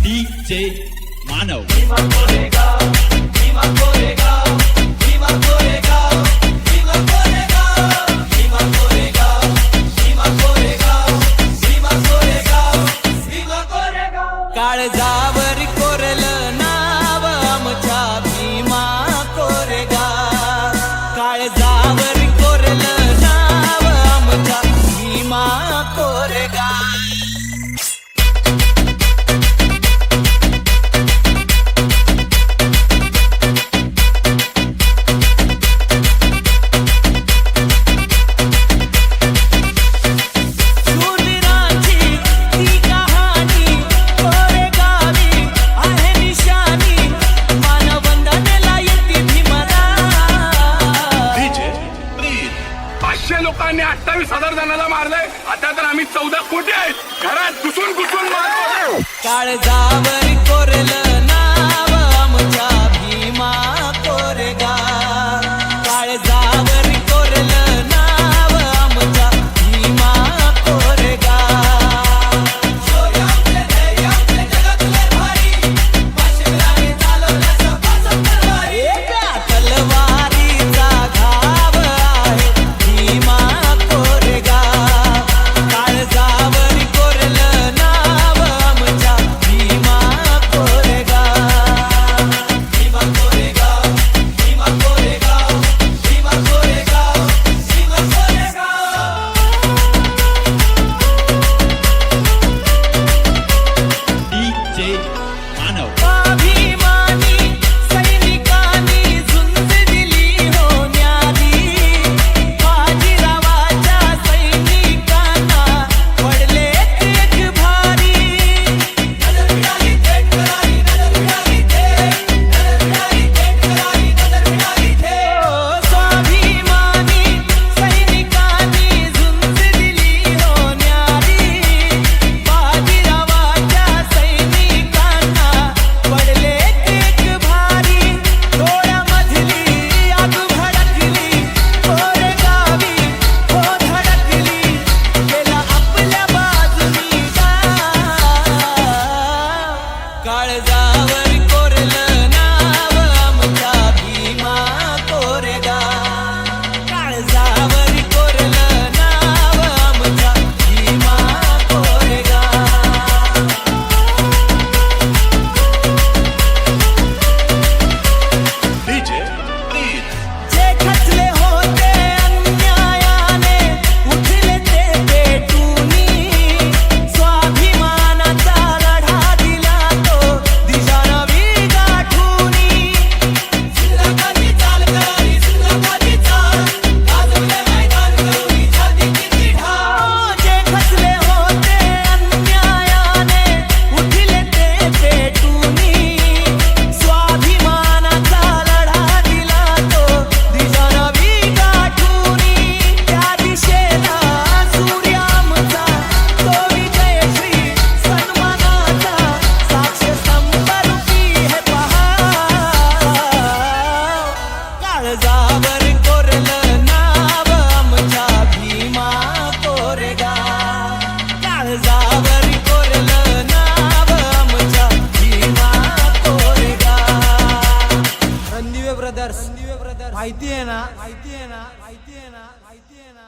DJ मानव काळजावर कोरलं नाव आमच्या भीमा कोरेगाव. काळजावर कोरलं नाव आमच्या भीमा कोरेगाव. लोकांनी 28,000 जणांना मारलंय. आता तर आम्ही 14 कोटी आहेत. घरात घुसून मारतो. काळजावर कोरलं नाव आमच्या भीमा कोरेगाव. काळजावर कोरलं नाव आमच्या भीमा कोरेगाव. तलवारीचा घाव आहे भीमा कोरेगाव. काळजावर कोरलं नाव आमच्या भीमा कोरेगाव. भीमा कोरेगाव, भीमा कोरेगाव, भीमा कोरेगाव, भीमा कोरेगाव. DJ मानव अभिमानी सैनिकांनी झुंज दिली हो न्यारी. बाजीरावाच्या सैनिकांना पडले एक भारी. नजर मिळाली थेट करारी, नजर मिळाली थेट, नजर मिळाली थेट करारी, नजर मिळाली थेट. स्वाभिमानी सैनिकांनी झुंज दिली हो न्यारी. बाजीरावाच्या सैनिकांना पडले एक भारी. डोळ्यामधली आग भडकली कोरेगावी हो धडकली. गेला आपल्या बाजूनी डाव. काळजावर कोरलं नाव आमच्या भीमा कोरेगाव. काळजावर कोरलं नाव आमच्या भीमा कोरेगाव. DJ जे खचले होते अन्यायाने उठले ते पेटूनी. स्वाभिमानाचा लढा दिला तो दिशा नवी गाठूनी. सिंधकाची चाल करारी, सिंधकाची चाल गाजवले मैदान करुनी छाती किती ढाल. जे खचले होते अन्यायाने उठले ते पेटूनी. स्वाभिमानाचा लढा दिला तो दिशा नवी गाठूनी. त्या दिशेला सूर्य आमचा तो विजयश्री सन्मानाचा साक्षस्तंभ रूपी हे पहा. काळजावर कोरलं नाव आमच्या भीमा कोरेगाव. काळजावर कोरलं नाव आमच्या भीमा कोरेगाव. रणदिवे ब्रदर्स माहिती आहे ना, माहिती आहे ना, माहिती आहे ना, माहिती आहे ना.